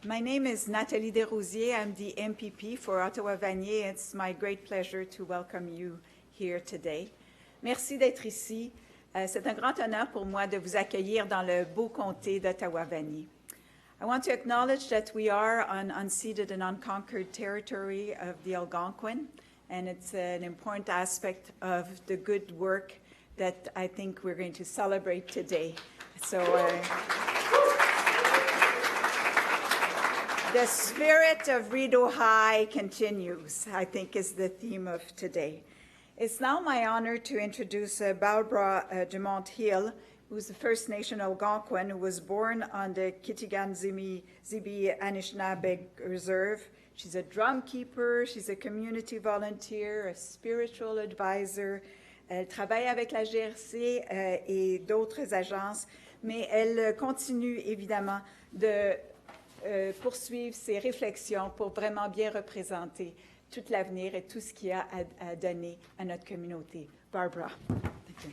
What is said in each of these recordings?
My name is Nathalie Des Rosiers. I'm the MPP for Ottawa-Vanier. It's my great pleasure to welcome you here today. Merci d'être ici. C'est un grand honneur pour moi de vous accueillir dans le beau comté d'Ottawa-Vanier. I want to acknowledge that we are on unceded and unconquered territory of the Algonquin, and it's an important aspect of the good work that I think we're going to celebrate today. So the spirit of Rideau High continues, I think, is the theme of today. It's now my honor to introduce Barbara Dumont Hill, who's the First Nation Algonquin who was born on the Kitigan-Zibi Anishinaabe Reserve. She's a drum keeper, she's a community volunteer, a spiritual advisor. Elle travaille avec la GRC et d'autres agences, mais elle continue évidemment de poursuivre ses réflexions pour vraiment bien représenter tout l'avenir et tout ce qu'il y a à donner à notre communauté. Barbara. Thank you.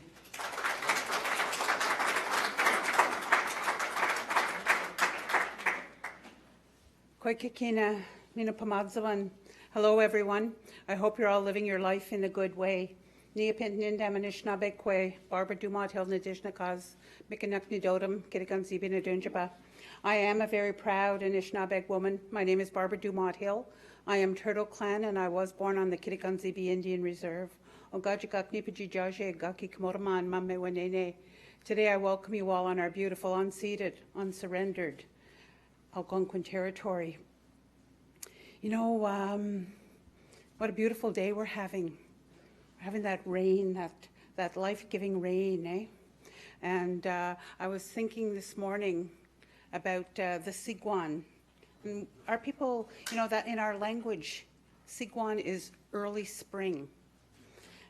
Koikikina, Nina Pamadzawan. Hello, everyone. I hope you're all living your life in a good way. Niapint Nindam Anishinaabe Barbara Dumont Hill Nadishnakaz, Mikanuk Nidodam, Kitigan Zibi Nadunjaba. I am a very proud Anishinaabe woman. My name is Barbara Dumont Hill. I am Turtle Clan, and I was born on the Kitigan-Zibi Indian Reserve. Today I welcome you all on our beautiful, unceded, unsurrendered Algonquin territory. You know, what a beautiful day we're having. We're having that rain, that life-giving rain, eh? And I was thinking this morning about the Sigwan. And our people, you know, that in our language, Sigwan is early spring.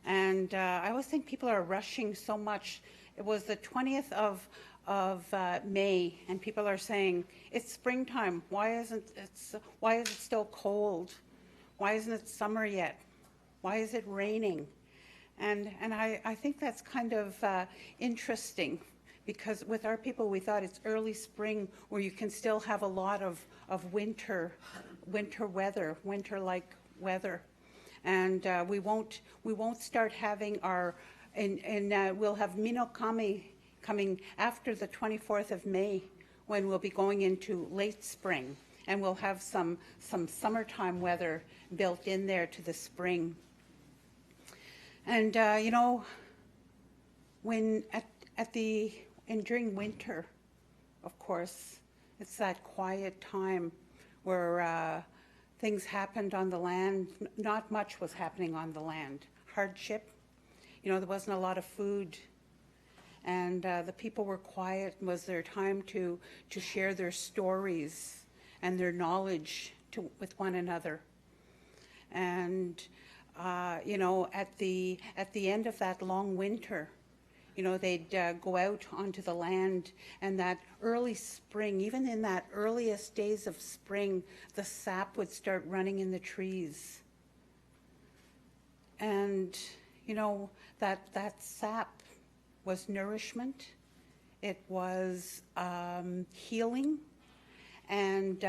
And I always think people are rushing so much. It was the 20th of May, and people are saying, it's springtime. Why is it still cold? Why isn't it summer yet? Why is it raining? And I think that's kind of interesting, because with our people, we thought it's early spring where you can still have a lot of winter weather, winter-like weather. And we won't start having our, we'll have Minokami coming after the 24th of May, when we'll be going into late spring, and we'll have some summertime weather built in there to the spring. And you know, when during winter, of course, it's that quiet time where things happened on the land. Not much was happening on the land. Hardship, you know, there wasn't a lot of food, and the people were quiet. It was their time to share their stories and their knowledge with one another. And you know, at the end of that long winter, you know, they'd go out onto the land, and that early spring, even in that earliest days of spring, the sap would start running in the trees. And, you know, that sap was nourishment, it was healing, and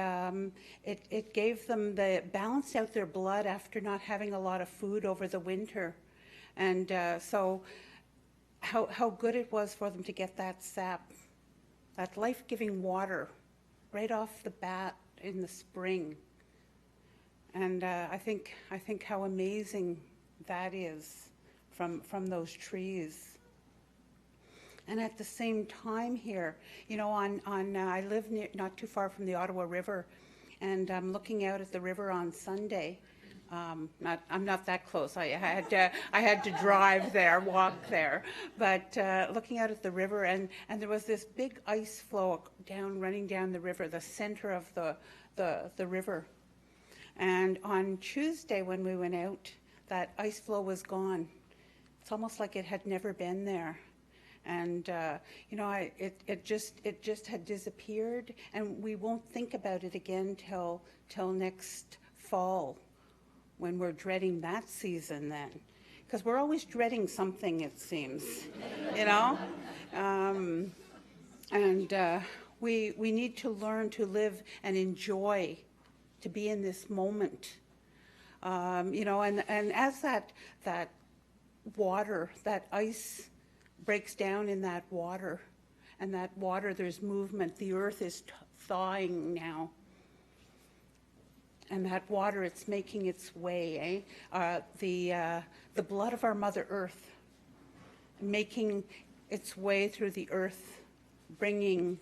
it gave them balanced out their blood after not having a lot of food over the winter. And so how good it was for them to get that sap, that life-giving water right off the bat in the spring. And I think how amazing that is from those trees. And at the same time here, you know, I live not too far from the Ottawa River, and I'm looking out at the river on Sunday. I'm not that close. I had to drive there, walk there, but looking out at the river, and there was this big ice flow running down the river, the center of the river. And on Tuesday when we went out, that ice flow was gone. It's almost like it had never been there. And you know, it just had disappeared, and we won't think about it again till next fall, when we're dreading that season then, because we're always dreading something, it seems, you know. And We need to learn to live and enjoy, to be in this moment. You know, and as that water, that ice breaks down in that water, and that water, there's movement. The earth is thawing now. And that water, it's making its way, the blood of our Mother Earth, making its way through the earth, bringing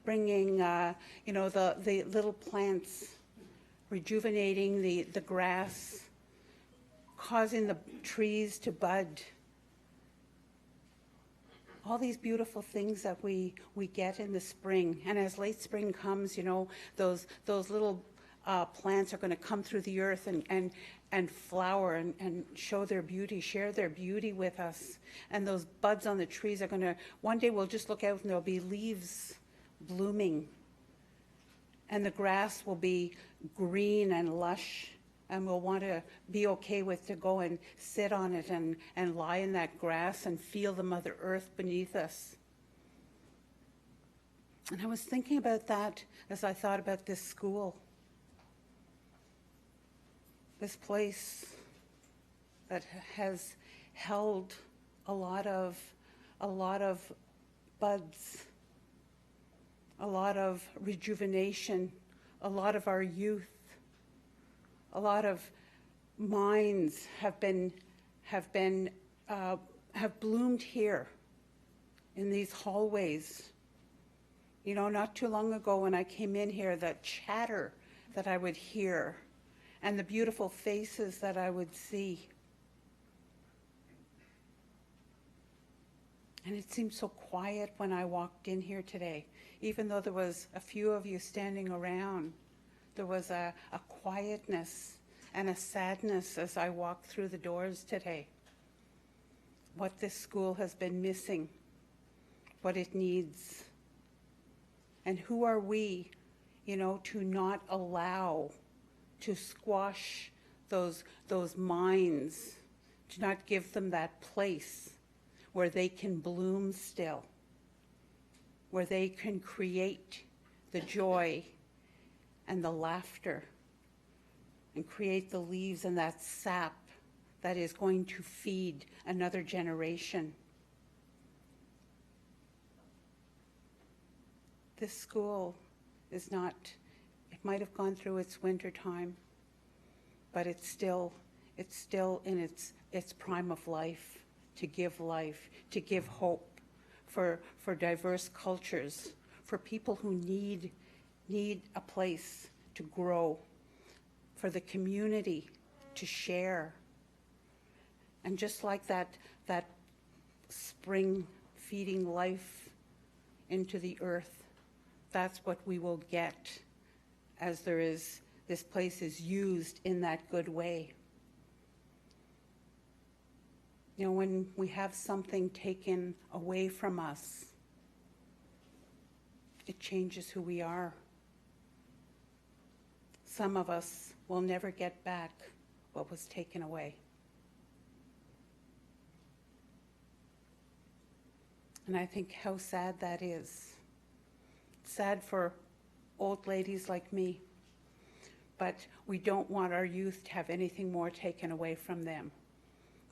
you know, the little plants, rejuvenating the grass, causing the trees to bud. All these beautiful things that we get in the spring. And as late spring comes, you know, those little plants are going to come through the earth and flower and show their beauty, share their beauty with us. And those buds on the trees are going to, one day we'll just look out and there'll be leaves blooming. And the grass will be green and lush. And we'll want to be okay with to go and sit on it and lie in that grass and feel the Mother Earth beneath us. And I was thinking about that as I thought about this school. This place that has held a lot of buds, a lot of rejuvenation, a lot of our youth. A lot of minds have bloomed here in these hallways. You know, not too long ago when I came in here, the chatter that I would hear and the beautiful faces that I would see. And it seemed so quiet when I walked in here today, even though there was a few of you standing around. There was a quietness and a sadness as I walked through the doors today. What this school has been missing, what it needs. And who are we, you know, to not allow, to squash those minds, to not give them that place where they can bloom still, where they can create the joy and the laughter, and create the leaves and that sap that is going to feed another generation. This school is not, it might have gone through its winter time, but it's still in its prime of life, to give hope for diverse cultures, for people who need a place to grow, for the community to share. And just like that spring feeding life into the earth, that's what we will get as this place is used in that good way. You know, when we have something taken away from us, it changes who we are. Some of us will never get back what was taken away. And I think how sad that is. Sad for old ladies like me, but we don't want our youth to have anything more taken away from them.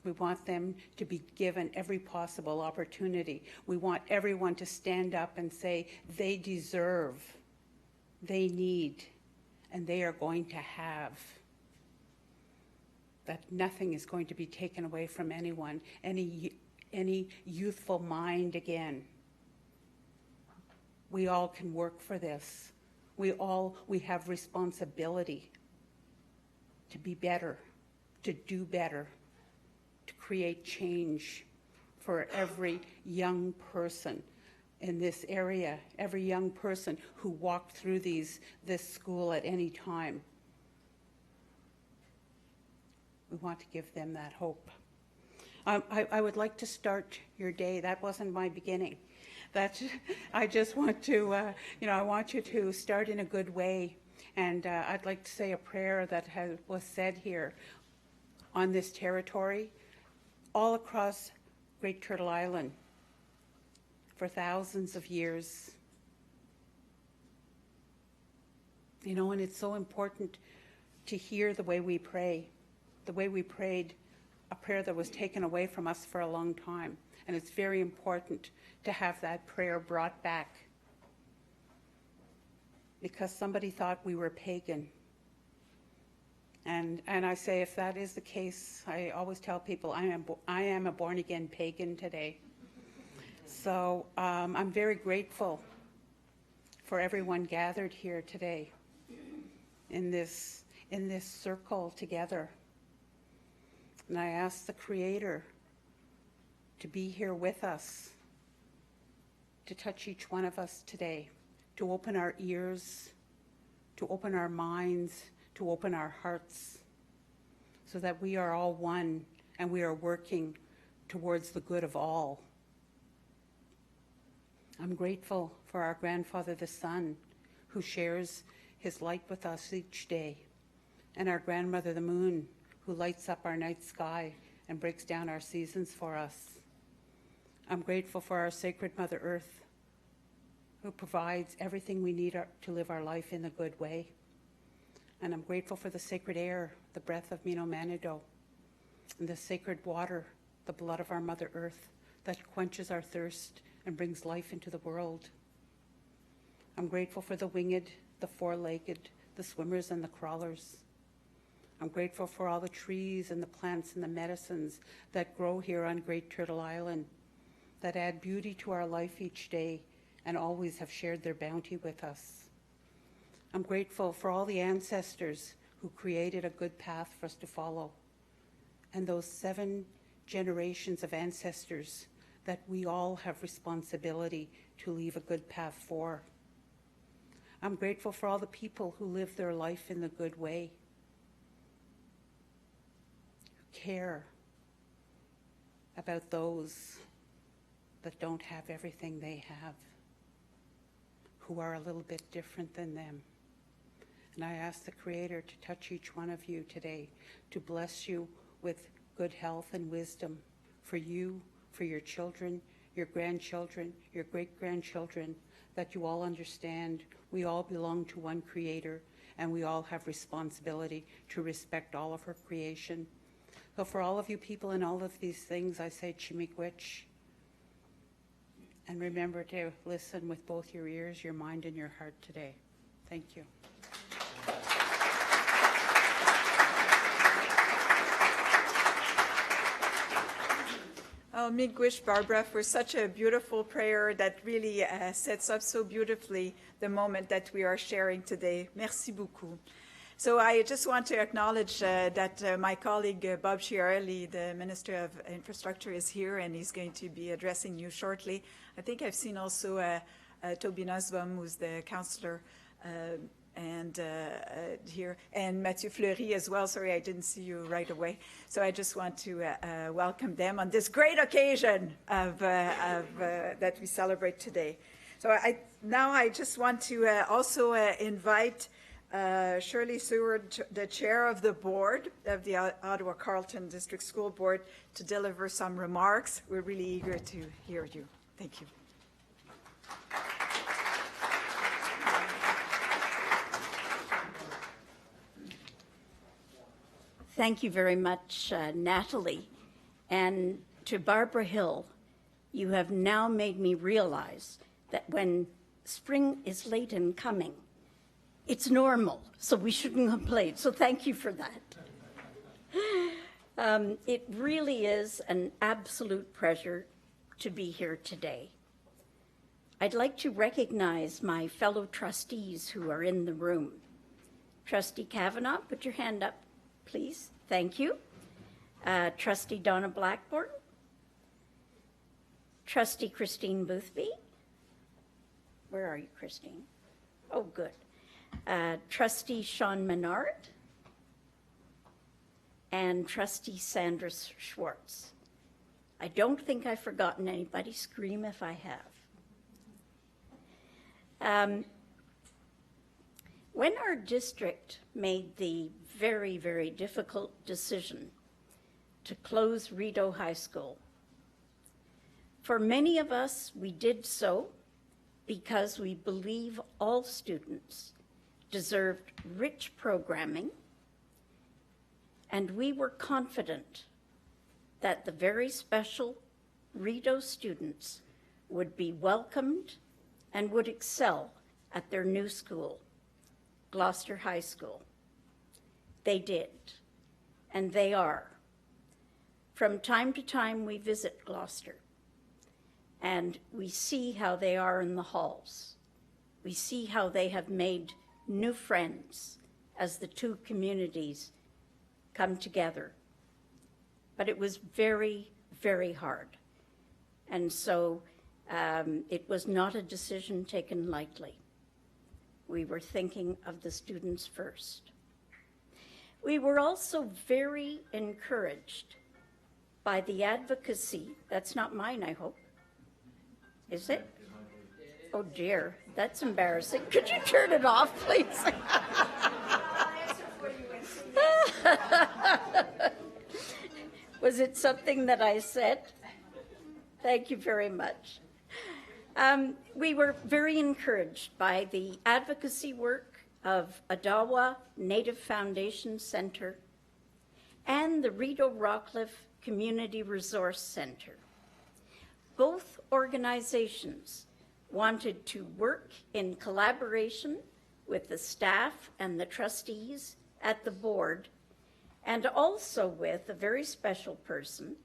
We want them to be given every possible opportunity. We want everyone to stand up and say they deserve, they need, and they are going to have. That nothing is going to be taken away from anyone, any youthful mind again. We all can work for this. We have responsibility to be better, to do better, to create change for every young person in this area, every young person who walked through this school at any time. We want to give them that hope. I would like to start your day. That wasn't my beginning. I just want to, I want you to start in a good way. And I'd like to say a prayer that was said here on this territory, all across Great Turtle Island. for thousands of years. You know, and it's so important to hear the way we pray, the way we prayed a prayer that was taken away from us for a long time. And it's very important to have that prayer brought back, because somebody thought we were pagan. And I say, if that is the case, I always tell people I am a born-again pagan today. So I'm very grateful for everyone gathered here today in this circle together. And I ask the Creator to be here with us, to touch each one of us today, to open our ears, to open our minds, to open our hearts, so that we are all one and we are working towards the good of all. I'm grateful for our grandfather, the sun, who shares his light with us each day, and our grandmother, the moon, who lights up our night sky and breaks down our seasons for us. I'm grateful for our sacred Mother Earth, who provides everything we need to live our life in a good way. And I'm grateful for the sacred air, the breath of Mino Manido, and the sacred water, the blood of our Mother Earth, that quenches our thirst and brings life into the world. I'm grateful for the winged, the four-legged, the swimmers and the crawlers. I'm grateful for all the trees and the plants and the medicines that grow here on Great Turtle Island, that add beauty to our life each day and always have shared their bounty with us. I'm grateful for all the ancestors who created a good path for us to follow, and those 7 generations of ancestors that we all have responsibility to leave a good path for. I'm grateful for all the people who live their life in the good way, who care about those that don't have everything they have, who are a little bit different than them. And I ask the Creator to touch each one of you today, to bless you with good health and wisdom for you, for your children, your grandchildren, your great-grandchildren, that you all understand we all belong to one Creator, and we all have responsibility to respect all of her creation. So for all of you people in all of these things, I say Chimiigwech. And remember to listen with both your ears, your mind, and your heart today. Thank you. Oh, miigwech, Barbara, for such a beautiful prayer that really sets up so beautifully the moment that we are sharing today. Merci beaucoup. So I just want to acknowledge that my colleague Bob Chiarelli, the Minister of Infrastructure, is here, and he's going to be addressing you shortly. I think I've seen also Toby Nussbaum, who's the councillor, and here, and Mathieu Fleury as well. Sorry, I didn't see you right away. So I just want to welcome them on this great occasion of that we celebrate today. So I just want to also invite Shirley Seward, the chair of the board of the Ottawa-Carleton District School Board, to deliver some remarks. We're really eager to hear you. Thank you. Thank you very much, Nathalie. And to Barbara Hill, you have now made me realize that when spring is late in coming, it's normal, so we shouldn't complain. So thank you for that. It really is an absolute pleasure to be here today. I'd like to recognize my fellow trustees who are in the room. Trustee Kavanaugh, put your hand up, please. Thank you. Trustee Donna Blackburn. Trustee Christine Boothby. Where are you, Christine? Oh, good. Trustee Sean Menard. And Trustee Sandra Schwartz. I don't think I've forgotten anybody. Scream if I have. When our district made the very, very difficult decision to close Rideau High School, For many of us, we did so because we believe all students deserved rich programming, and we were confident that the very special Rideau students would be welcomed and would excel at their new school, Gloucester High School. They did, and they are. From time to time, we visit Gloucester, and we see how they are in the halls. We see how they have made new friends as the two communities come together. But it was very, very hard. And so it was not a decision taken lightly. We were thinking of the students first. We were also very encouraged by the advocacy. That's not mine, I hope. Is it? Oh dear, that's embarrassing. Could you turn it off, please? Was it something that I said? Thank you very much. We were very encouraged by the advocacy work of Ottawa Native Foundation Center and the Rideau Rockcliffe Community Resource Center. Both organizations wanted to work in collaboration with the staff and the trustees at the board, and also with a very special person,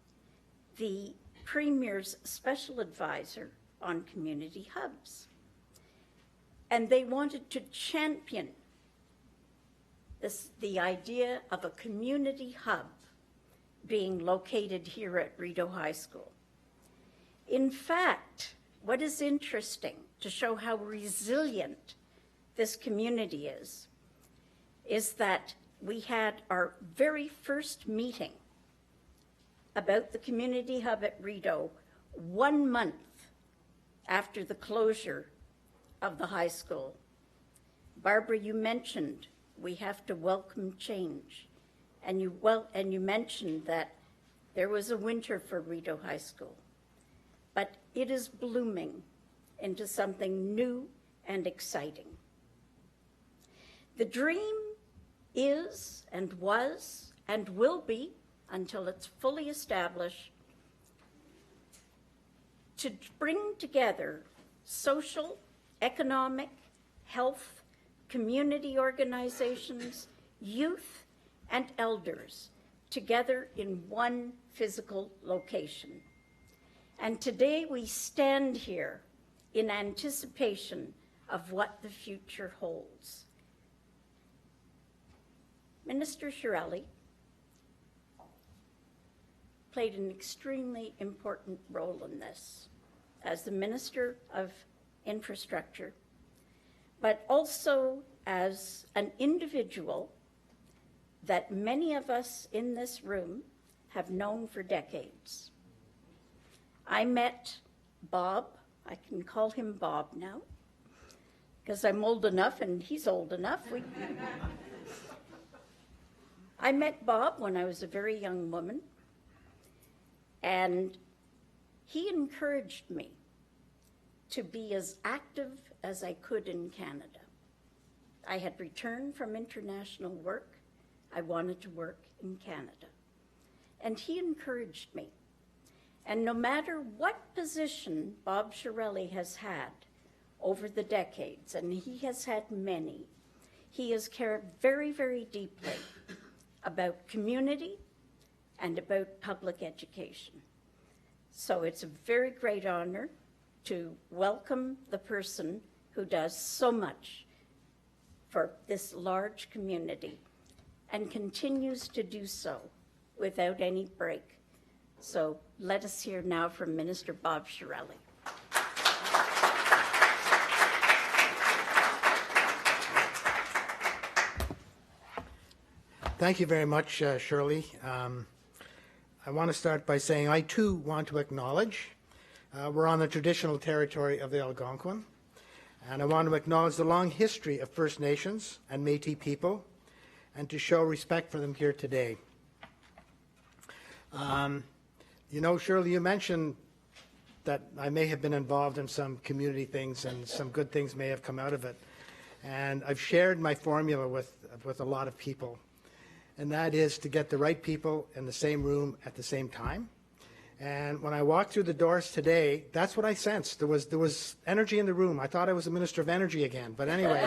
the Premier's Special Advisor on Community Hubs. And they wanted to champion the idea of a community hub being located here at Rideau High School. In fact, what is interesting to show how resilient this community is that we had our very first meeting about the community hub at Rideau 1 month after the closure of the high school. Barbara, you mentioned we have to welcome change, and you mentioned that there was a winter for Rideau High School, but it is blooming into something new and exciting. The dream is and was and will be, until it's fully established, to bring together social, economic, health, community organizations, youth, and elders together in one physical location. And today we stand here in anticipation of what the future holds. Minister Chiarelli played an extremely important role in this as the Minister of Infrastructure, but also as an individual that many of us in this room have known for decades. I met Bob, I can call him Bob now, because I'm old enough and he's old enough. I met Bob when I was a very young woman, and he encouraged me to be as active as I could in Canada. I had returned from international work. I wanted to work in Canada. And he encouraged me. And no matter what position Bob Chiarelli has had over the decades, and he has had many, he has cared very, very deeply about community and about public education. So it's a very great honor to welcome the person who does so much for this large community and continues to do so without any break. So let us hear now from Minister Bob Chiarelli. Thank you very much, Shirley. I want to start by saying I too want to acknowledge we're on the traditional territory of the Algonquin, and I want to acknowledge the long history of First Nations and Métis people and to show respect for them here today. You know, Shirley, you mentioned that I may have been involved in some community things and some good things may have come out of it. And I've shared my formula with a lot of people, and that is to get the right people in the same room at the same time. And when I walked through the doors today, that's what I sensed. There was energy in the room. I thought I was a Minister of Energy again, but anyway.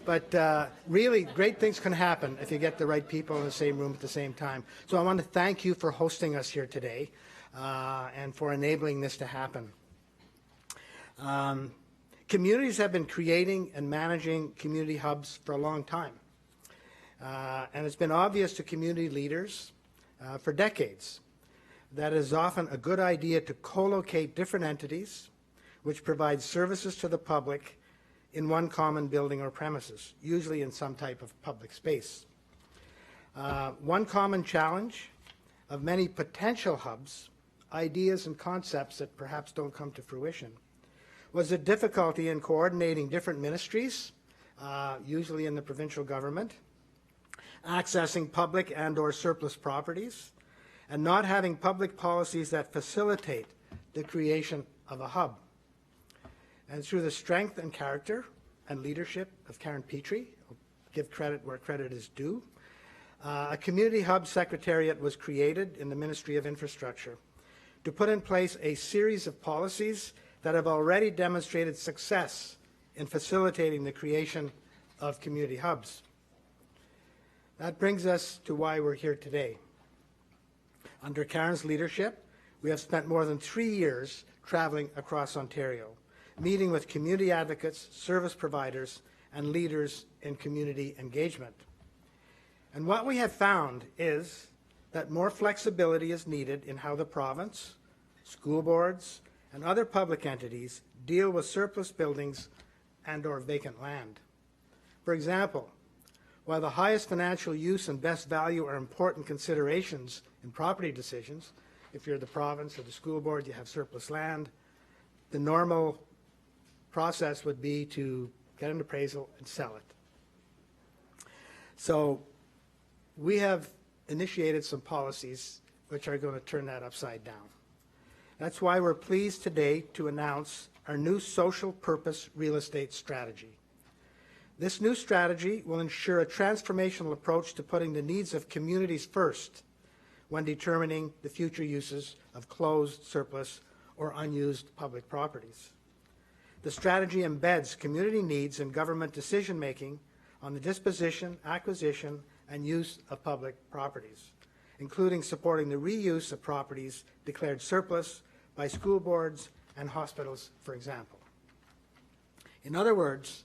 But really, great things can happen if you get the right people in the same room at the same time. So I want to thank you for hosting us here today and for enabling this to happen. Communities have been creating and managing community hubs for a long time. And it's been obvious to community leaders for decades that it is often a good idea to co-locate different entities which provide services to the public in one common building or premises, usually in some type of public space. One common challenge of many potential hubs, ideas and concepts that perhaps don't come to fruition, was the difficulty in coordinating different ministries, usually in the provincial government, accessing public and/or surplus properties, and not having public policies that facilitate the creation of a hub. And through the strength and character and leadership of Karen Pitre, I'll give credit where credit is due, a community hub secretariat was created in the Ministry of Infrastructure to put in place a series of policies that have already demonstrated success in facilitating the creation of community hubs. That brings us to why we're here today. Under Karen's leadership, we have spent more than 3 years traveling across Ontario, meeting with community advocates, service providers, and leaders in community engagement. And what we have found is that more flexibility is needed in how the province, school boards, and other public entities deal with surplus buildings and/or vacant land. For example, while the highest financial use and best value are important considerations in property decisions, if you're the province or the school board, you have surplus land, the normal process would be to get an appraisal and sell it. So we have initiated some policies which are going to turn that upside down. That's why we're pleased today to announce our new social purpose real estate strategy. This new strategy will ensure a transformational approach to putting the needs of communities first when determining the future uses of closed, surplus, or unused public properties. The strategy embeds community needs in government decision-making on the disposition, acquisition, and use of public properties, including supporting the reuse of properties declared surplus by school boards and hospitals, for example. In other words,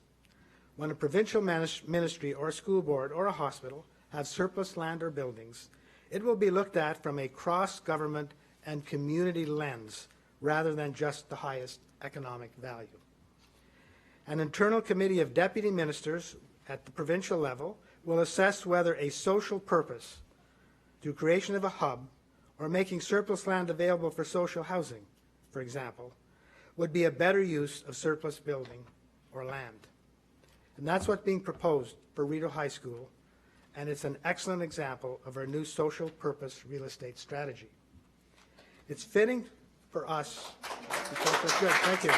when a provincial ministry or a school board or a hospital have surplus land or buildings, it will be looked at from a cross-government and community lens rather than just the highest economic value. An internal committee of deputy ministers at the provincial level will assess whether a social purpose through creation of a hub or making surplus land available for social housing, for example, would be a better use of surplus building or land. And that's what's being proposed for Rideau High School, and it's an excellent example of our new social purpose real estate strategy. It's fitting for us. Good, thank you.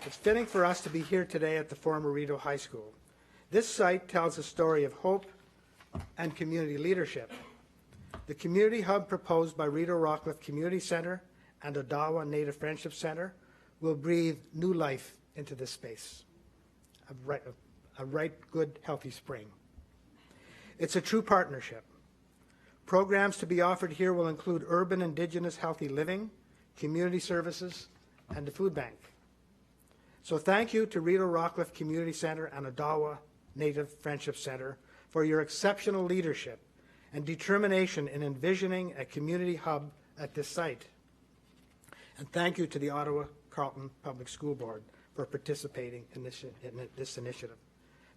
It's fitting for us to be here today at the former Rideau High School. This site tells a story of hope and community leadership. The community hub proposed by Rideau Rockcliffe Community Centre and Ottawa Native Friendship Centre will breathe new life into this space. A right good, healthy spring. It's a true partnership. Programs to be offered here will include urban Indigenous healthy living, community services, and the food bank. So thank you to Rideau Rockcliffe Community Centre and Ottawa Native Friendship Centre for your exceptional leadership and determination in envisioning a community hub at this site. And thank you to the Ottawa Carleton Public School Board for participating in this initiative.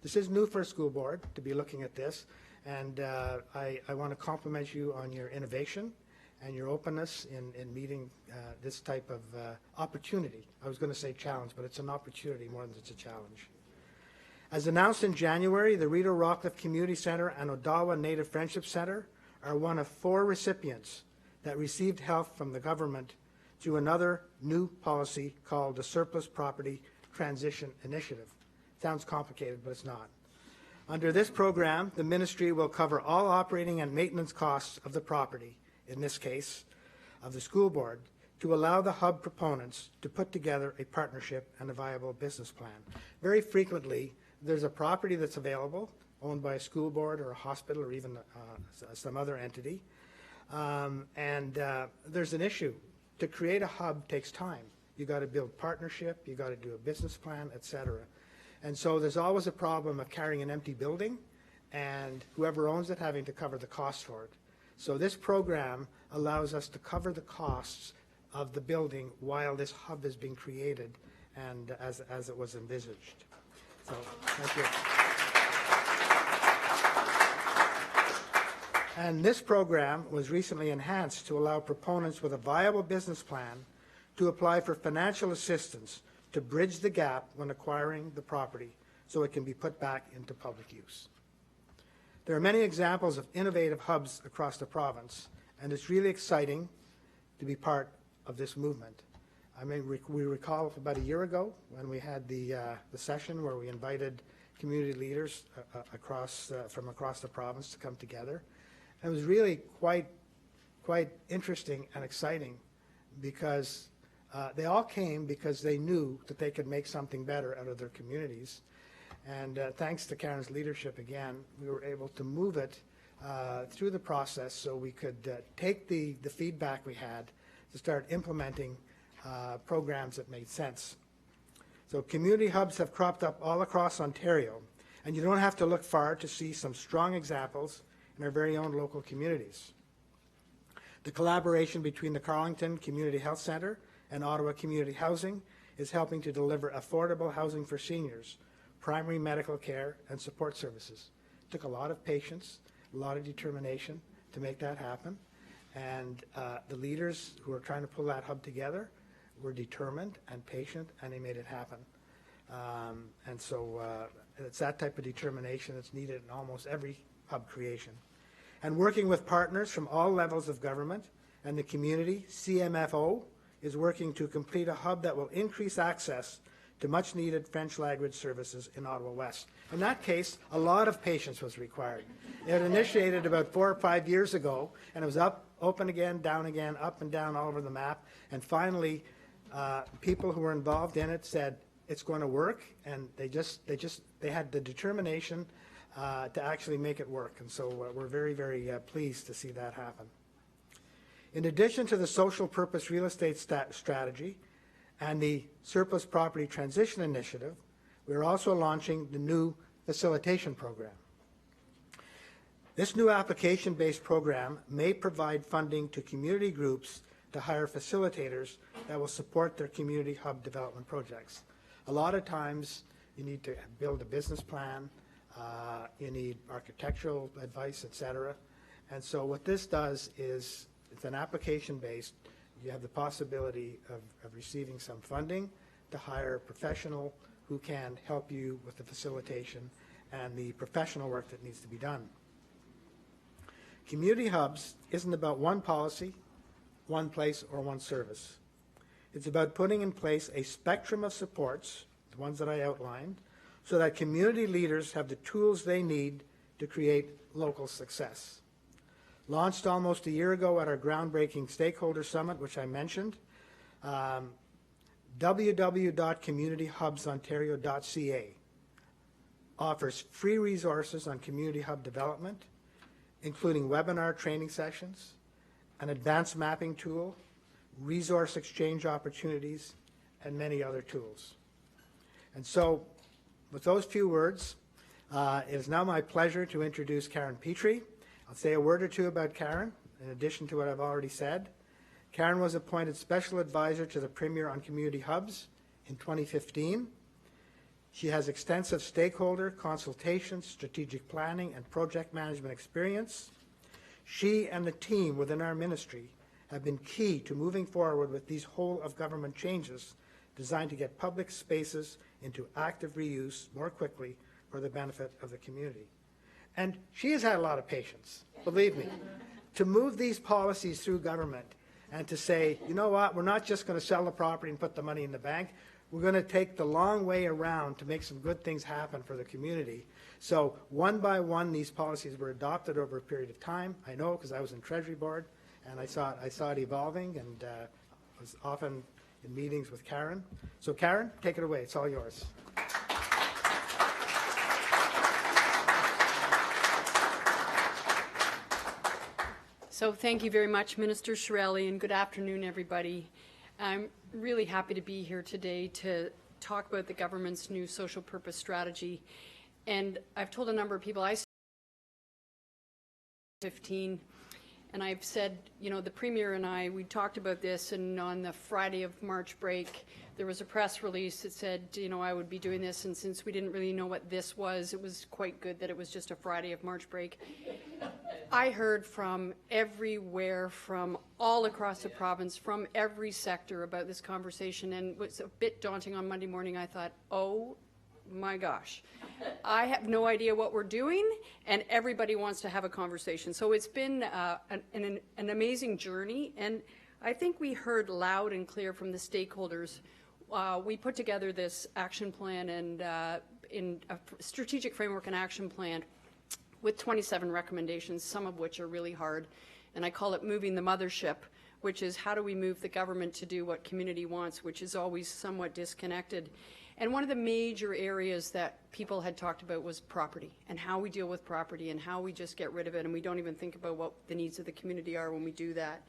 This is new for a school board to be looking at this, and I want to compliment you on your innovation and your openness in meeting this type of opportunity. I was going to say challenge, but it's an opportunity more than it's a challenge. As announced in January, the Rideau Rockcliffe Community Centre and Ottawa Native Friendship Centre are one of 4 recipients that received help from the government through another new policy called the Surplus Property Transition Initiative. Sounds complicated, but it's not. Under this program, the ministry will cover all operating and maintenance costs of the property, in this case, of the school board, to allow the hub proponents to put together a partnership and a viable business plan. Very frequently, there's a property that's available, owned by a school board or a hospital or even some other entity, and there's an issue. To create a hub takes time. You got to build partnership, you got to do a business plan, etc. And so there's always a problem of carrying an empty building and whoever owns it having to cover the cost for it. So this program allows us to cover the costs of the building while this hub is being created and as it was envisaged. So thank you. And this program was recently enhanced to allow proponents with a viable business plan to apply for financial assistance to bridge the gap when acquiring the property so it can be put back into public use. There are many examples of innovative hubs across the province, and it's really exciting to be part of this movement. I mean, we recall about a year ago when we had the session where we invited community leaders from across the province to come together. It was really quite interesting and exciting because they all came because they knew that they could make something better out of their communities. And thanks to Karen's leadership again, we were able to move it through the process so we could take the feedback we had to start implementing programs that made sense. So community hubs have cropped up all across Ontario, and you don't have to look far to see some strong examples in our very own local communities. The collaboration between the Carlington Community Health Centre and Ottawa Community Housing is helping to deliver affordable housing for seniors, primary medical care, and support services. It took a lot of patience, a lot of determination to make that happen, and the leaders who are trying to pull that hub together were determined and patient, and they made it happen. And so it's that type of determination that's needed in almost every hub creation. And working with partners from all levels of government and the community, CMFO is working to complete a hub that will increase access to much needed French language services in Ottawa West. In that case, a lot of patience was required. It initiated about 4 or 5 years ago, and it was up, open again, up and down all over the map, and finally people who were involved in it said it's going to work, and they had the determination to actually make it work, and so we're very, very pleased to see that happen. In addition to the social purpose real estate strategy and the Surplus Property Transition Initiative, we're also launching the new facilitation program. This new application-based program may provide funding to community groups to hire facilitators that will support their community hub development projects. A lot of times you need to build a business plan, you need architectural advice, etc. And so what this does is it's an application-based. You have the possibility of receiving some funding to hire a professional who can help you with the facilitation and the professional work that needs to be done. Community hubs isn't about one policy, one place, or one service. It's about putting in place a spectrum of supports, the ones that I outlined, so that community leaders have the tools they need to create local success. Launched almost a year ago at our groundbreaking stakeholder summit, which I mentioned, www.communityhubsontario.ca offers free resources on community hub development, including webinar training sessions, an advanced mapping tool, resource exchange opportunities, and many other tools. And so, with those few words, it is now my pleasure to introduce Karen Pitre. I'll say a word or two about Karen, in addition to what I've already said. Karen was appointed Special Advisor to the Premier on Community Hubs in 2015. She has extensive stakeholder consultation, strategic planning, and project management experience. She and the team within our ministry have been key to moving forward with these whole-of-government changes designed to get public spaces into active reuse more quickly for the benefit of the community. And she has had a lot of patience, believe me. to move these policies through government and to say, you know what, we're not just going to sell the property and put the money in the bank. We're going to take the long way around to make some good things happen for the community. So one by one, these policies were adopted over a period of time. I know because I was in Treasury Board, and I saw it evolving, and was often in meetings with Karen. So Karen, take it away. It's all yours. So thank you very much, Minister Chiarelli, and good afternoon, everybody. I'm really happy to be here today to talk about the government's new social purpose strategy. And I've told a number of people, I 15, and I've said, you know, the Premier and I, we talked about this, and on the Friday of March break, there was a press release that said, you know, I would be doing this, and since we didn't really know what this was, it was quite good that it was just a Friday of March break. I heard from everywhere, from all across the province, from every sector about this conversation, and it was a bit daunting on Monday morning. I thought, oh my gosh, I have no idea what we're doing, and everybody wants to have a conversation. So it's been an amazing journey, and I think we heard loud and clear from the stakeholders. We put together this action plan and in a strategic framework and action plan with 27 recommendations, some of which are really hard. And I call it moving the mothership, which is how do we move the government to do what community wants, which is always somewhat disconnected. And one of the major areas that people had talked about was property, and how we deal with property, and how we just get rid of it, and we don't even think about what the needs of the community are when we do that.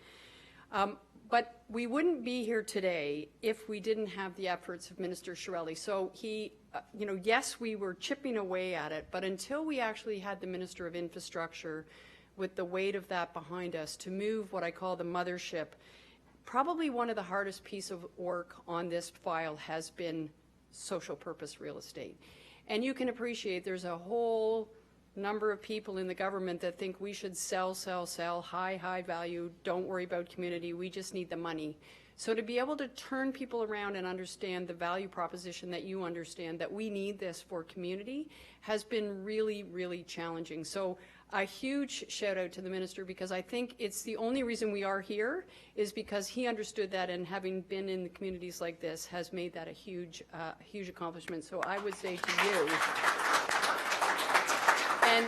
But we wouldn't be here today if we didn't have the efforts of Minister Chiarelli. So he, you know, yes, we were chipping away at it, but until we actually had the Minister of Infrastructure with the weight of that behind us to move what I call the mothership, probably one of the hardest pieces of work on this file has been social purpose real estate. And you can appreciate there's a whole number of people in the government that think we should sell, high value, don't worry about community, we just need the money. So to be able to turn people around and understand the value proposition that you understand, that we need this for community, has been really, really challenging. So a huge shout out to the Minister, because I think it's the only reason we are here is because he understood that, and having been in the communities like this has made that a huge accomplishment. So I would say to you, and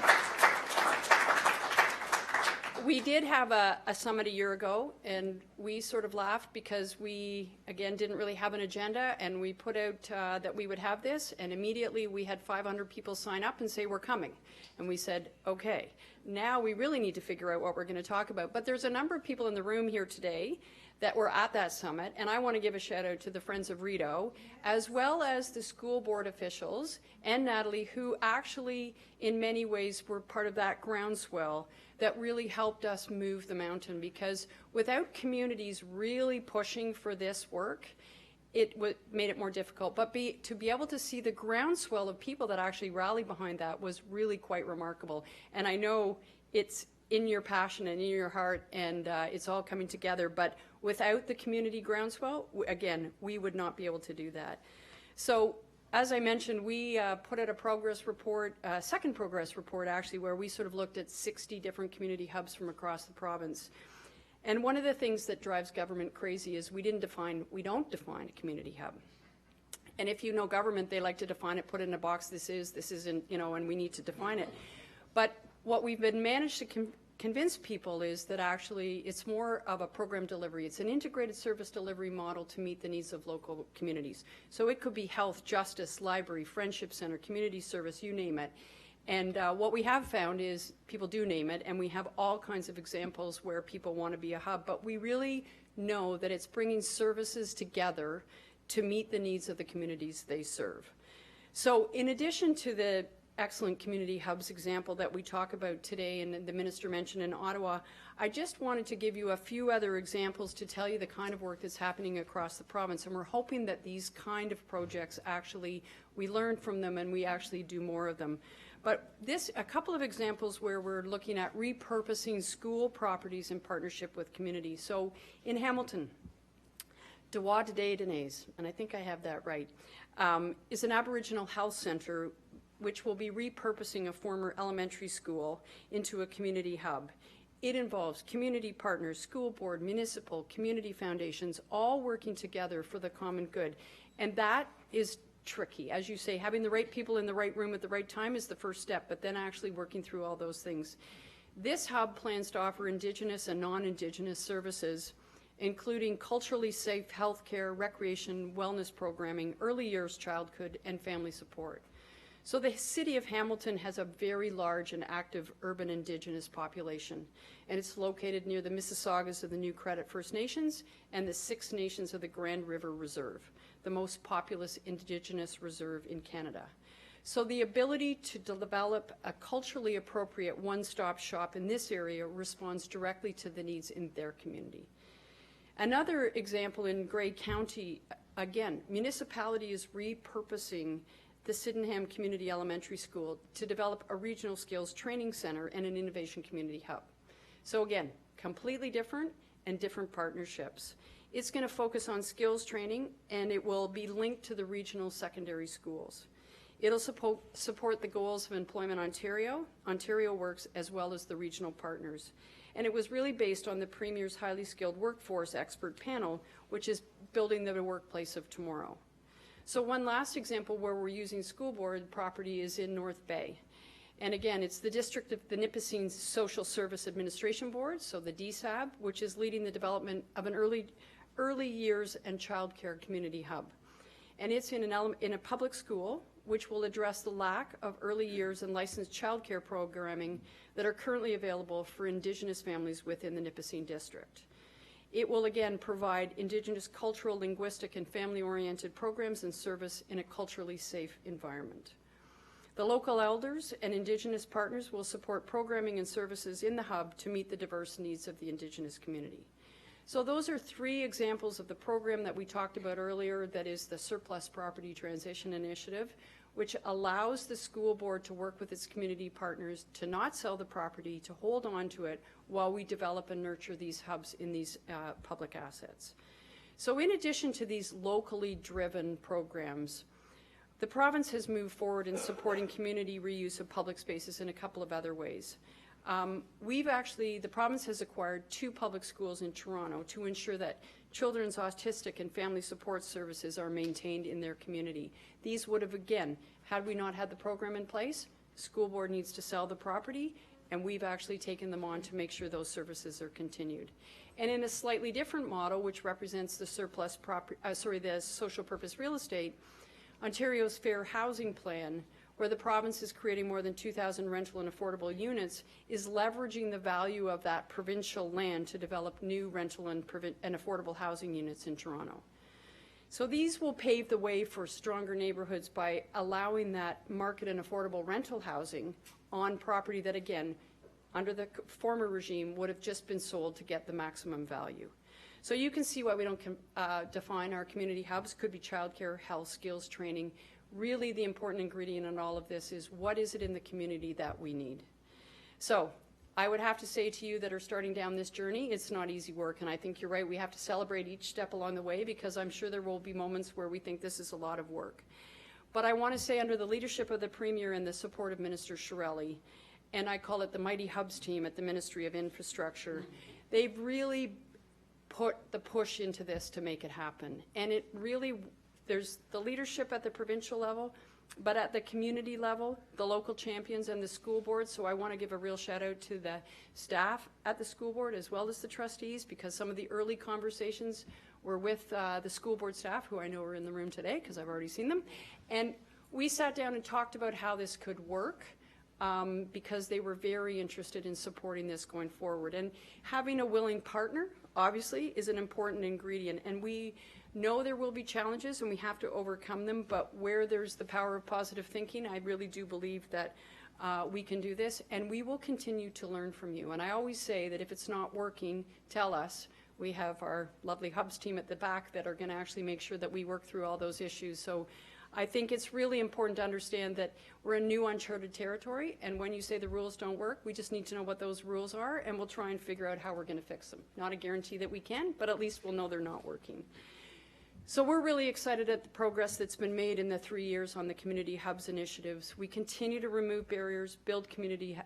we did have a summit a year ago, and we sort of laughed because we, again, didn't really have an agenda, and we put out that we would have this, and immediately we had 500 people sign up and say, we're coming. And we said, okay, now we really need to figure out what we're going to talk about. But there's a number of people in the room here today that were at that summit, and I want to give a shout out to the Friends of Rideau, as well as the school board officials and Nathalie, who actually in many ways were part of that groundswell that really helped us move the mountain, because without communities really pushing for this work, it made it more difficult. But to be able to see the groundswell of people that actually rallied behind that was really quite remarkable. And I know it's in your passion and in your heart, and it's all coming together, but without the community groundswell, again, we would not be able to do that. So as I mentioned, we put out a progress report, a second progress report actually, where we sort of looked at 60 different community hubs from across the province. And one of the things that drives government crazy is we don't define a community hub. And if you know government, they like to define it, put it in a box, this isn't, you know, and we need to define it. But what we've been managed to convince people is that actually it's more of a program delivery. It's an integrated service delivery model to meet the needs of local communities. So it could be health, justice, library, friendship center, community service, you name it. And what we have found is people do name it, and we have all kinds of examples where people want to be a hub, but we really know that it's bringing services together to meet the needs of the communities they serve. So in addition to the excellent community hubs example that we talk about today and the Minister mentioned in Ottawa, I just wanted to give you a few other examples to tell you the kind of work that's happening across the province, and we're hoping that these kind of projects actually, we learn from them and we actually do more of them. But a couple of examples where we're looking at repurposing school properties in partnership with communities. So in Hamilton, Dewa Dedenays, and I think I have that right, is an Aboriginal health centre which will be repurposing a former elementary school into a community hub. It involves community partners, school board, municipal, community foundations, all working together for the common good. And that is tricky. As you say, having the right people in the right room at the right time is the first step, but then actually working through all those things. This hub plans to offer Indigenous and non-Indigenous services, including culturally safe healthcare, recreation, wellness programming, early years childhood, and family support. So the city of Hamilton has a very large and active urban Indigenous population, and it's located near the Mississaugas of the New Credit First Nations and the Six Nations of the Grand River Reserve, the most populous Indigenous reserve in Canada. So the ability to develop a culturally appropriate one-stop shop in this area responds directly to the needs in their community. Another example in Grey County, again, municipality is repurposing the Sydenham Community Elementary School to develop a regional skills training center and an innovation community hub. So again, completely different and different partnerships. It's going to focus on skills training, and it will be linked to the regional secondary schools. It'll support the goals of Employment Ontario, Ontario Works, as well as the regional partners. And it was really based on the Premier's highly skilled workforce expert panel, which is building the workplace of tomorrow. So one last example where we're using school board property is in North Bay. And again, it's the District of the Nipissing Social Service Administration Board, so the DSAB, which is leading the development of an early years and childcare community hub. And it's in a public school, which will address the lack of early years and licensed childcare programming that are currently available for Indigenous families within the Nipissing District. It will again provide Indigenous cultural, linguistic, and family-oriented programs and service in a culturally safe environment. The local elders and Indigenous partners will support programming and services in the hub to meet the diverse needs of the Indigenous community. So those are three examples of the program that we talked about earlier, that is the Surplus Property Transition Initiative, which allows the school board to work with its community partners to not sell the property, to hold on to it while we develop and nurture these hubs in these public assets. So in addition to these locally driven programs, the province has moved forward in supporting community reuse of public spaces in a couple of other ways. The province has acquired 2 public schools in Toronto to ensure that children's autistic and family support services are maintained in their community. These would have, again, had we not had the program in place, the school board needs to sell the property, and we've actually taken them on to make sure those services are continued. And in a slightly different model, which represents the the social purpose real estate, Ontario's Fair Housing Plan, where the province is creating more than 2,000 rental and affordable units, is leveraging the value of that provincial land to develop new rental and affordable housing units in Toronto. So these will pave the way for stronger neighborhoods by allowing that market and affordable rental housing on property that, again, under the former regime would have just been sold to get the maximum value. So you can see why we don't define our community hubs. Could be childcare, health, skills training. Really the important ingredient in all of this is what is it in the community that we need. So I would have to say to you that are starting down this journey, it's not easy work, and I think you're right. We have to celebrate each step along the way, because I'm sure there will be moments where we think this is a lot of work. But I want to say, under the leadership of the Premier and the support of Minister Chiarelli, and I call it the Mighty Hubs team at the Ministry of Infrastructure, they've really put the push into this to make it happen. And it really, there's the leadership at the provincial level, but at the community level, the local champions and the school board. So I want to give a real shout out to the staff at the school board as well as the trustees, because some of the early conversations were with the school board staff, who I know are in the room today because I've already seen them. And we sat down and talked about how this could work, because they were very interested in supporting this going forward. And having a willing partner, obviously, is an important ingredient. And we know there will be challenges and we have to overcome them, but where there's the power of positive thinking, I really do believe that we can do this, and we will continue to learn from you. And I always say that if it's not working, tell us. We have our lovely Hubs team at the back that are going to actually make sure that we work through all those issues. So I think it's really important to understand that we're in new uncharted territory, and when you say the rules don't work, we just need to know what those rules are, and we'll try and figure out how we're going to fix them. Not a guarantee that we can, but at least we'll know they're not working. So we're really excited at the progress that's been made in the 3 years on the Community Hubs initiatives. We continue to remove barriers, build community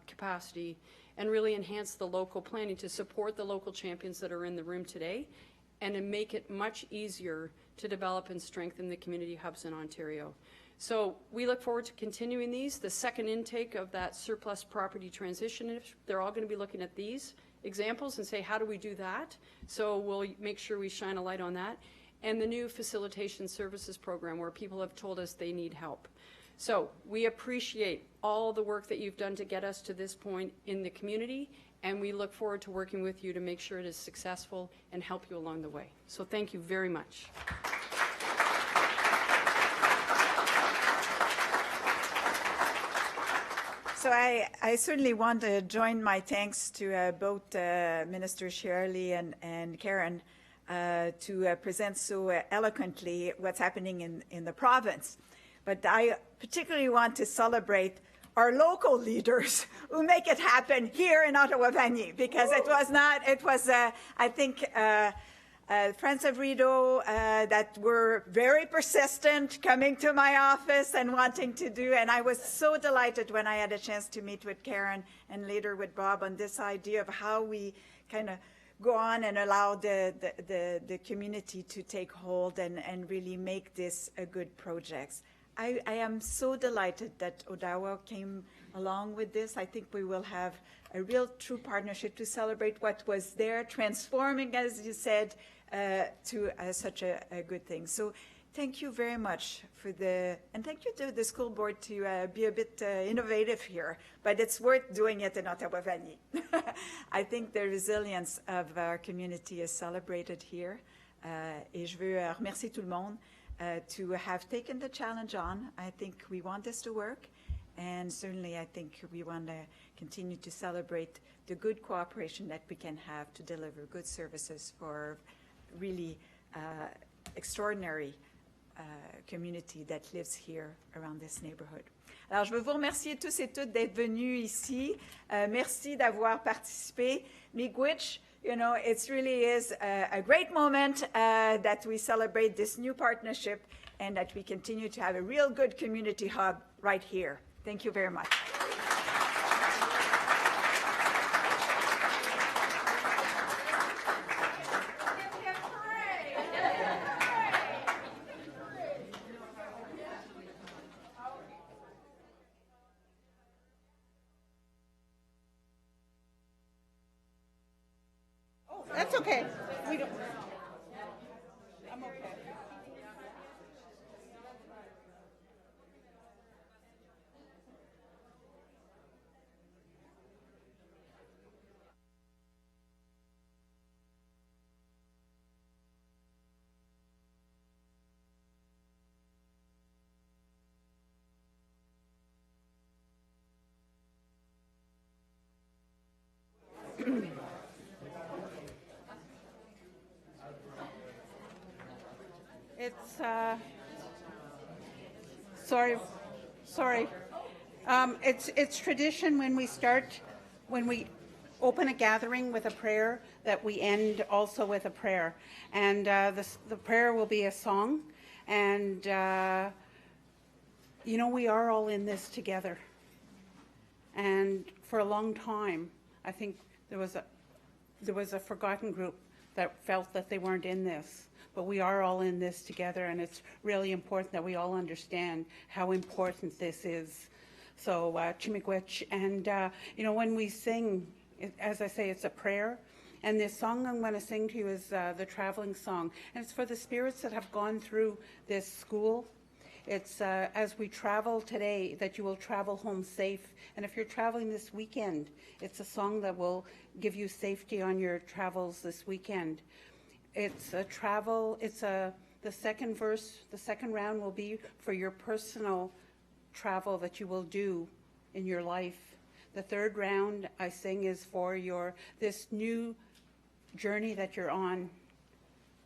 capacity, and really enhance the local planning to support the local champions that are in the room today, and to make it much easier to develop and strengthen the community hubs in Ontario. So we look forward to continuing these. The second intake of that surplus property transition, they're all going to be looking at these examples and say, how do we do that? So we'll make sure we shine a light on that. And the new facilitation services program, where people have told us they need help. So we appreciate all the work that you've done to get us to this point in the community, and we look forward to working with you to make sure it is successful and help you along the way. So thank you very much. So I certainly want to join my thanks to both Minister Chiarelli and Karen to present so eloquently what's happening in the province. But I particularly want to celebrate our local leaders who make it happen here in Ottawa-Vanier, because it was I think, friends of Rideau that were very persistent, coming to my office and wanting to do, and I was so delighted when I had a chance to meet with Karen and later with Bob on this idea of how we kind of go on and allow the community to take hold and really make this a good project. I am so delighted that Ottawa came along with this. I think we will have a real true partnership to celebrate what was there, transforming, as you said, to such a good thing. So thank you very much and thank you to the school board to be a bit innovative here, but it's worth doing it in Ottawa-Vanier. I think the resilience of our community is celebrated here. Et je veux remercier tout le monde to have taken the challenge on. I think we want this to work, and certainly I think we want to continue to celebrate the good cooperation that we can have to deliver good services for really extraordinary community that lives here around this neighborhood. Alors, je veux vous remercier tous et toutes d'être venus ici. Merci d'avoir participé. Miigwech, you know, it really is a great moment that we celebrate this new partnership and that we continue to have a real good community hub right here. Thank you very much. That's okay. We don't. I'm okay. It's, sorry. It's tradition when we open a gathering with a prayer, that we end also with a prayer. And the prayer will be a song. And, you know, we are all in this together. And for a long time, I think there was a forgotten group that felt that they weren't in this. But we are all in this together, and it's really important that we all understand how important this is. So, Chimigwech, and you know, when we sing, as I say, it's a prayer, and this song I'm going to sing to you is the traveling song, and it's for the spirits that have gone through this school. It's as we travel today, that you will travel home safe, and if you're traveling this weekend, it's a song that will give you safety on your travels this weekend. It's a travel, the second verse, the second round will be for your personal travel that you will do in your life. The third round I sing is for this new journey that you're on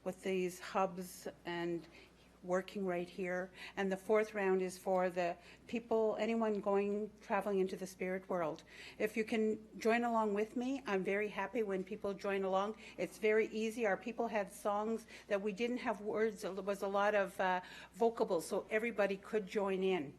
with these hubs and working right here. And the fourth round is for the people, anyone traveling into the spirit world. If you can join along with me, I'm very happy when people join along. It's very easy. Our people had songs that we didn't have words. It was a lot of vocables, so everybody could join in.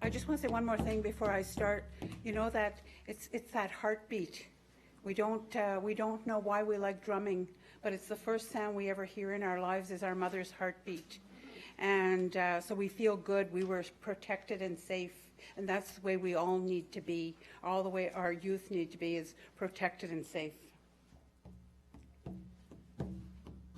I just want to say one more thing before I start. You know that it's that heartbeat. We don't know why we like drumming, but it's the first sound we ever hear in our lives is our mother's heartbeat. And so we feel good, we were protected and safe, and that's the way we all need to be, all the way our youth need to be, is protected and safe.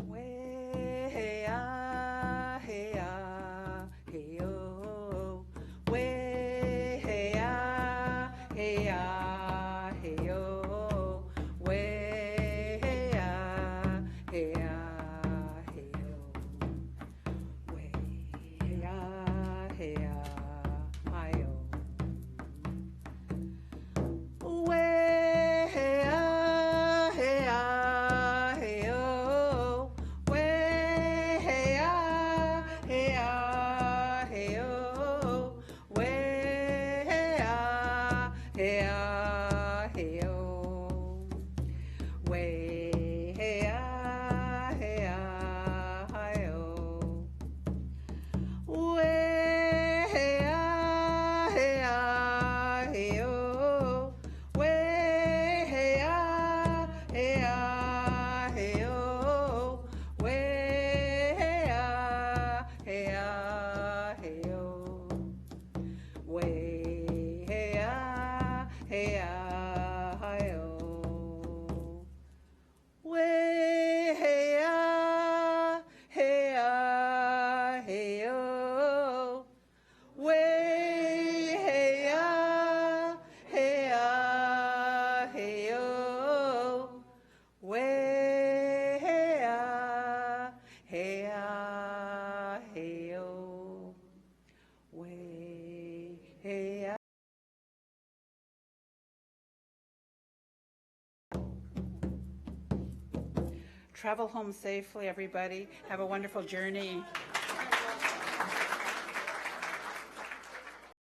Way, ah, hey, ah, hey, oh. Way, hey, ah, hey, ah, hey, oh. Way, hey, ah, hey, ah, hey, oh. Way, hey, ah, hey, ah, hi, oh. Way, hey, ah, hey, ah, hey, oh. Way, hey, ah, hey, ah, hey, oh. Way, hey, ah, hey, ah, hey, oh. Way, hey, ah, hey, ah, hi, oh. Way, hey, ah, hey, ah, hey, oh. Way, hey, ah, hey, ah, hey, oh. Way, hey, ah, hey, ah, hey, oh. Way, hey, ah, hey, ah, hi, oh. Way, hey, ah, hey, ah, hey, oh. Way, hey, ah, hey, ah, hey, oh. Way, hey, ah, hey, ah, hey, oh. Way, hey, ah. Travel home safely, everybody. Have a wonderful journey.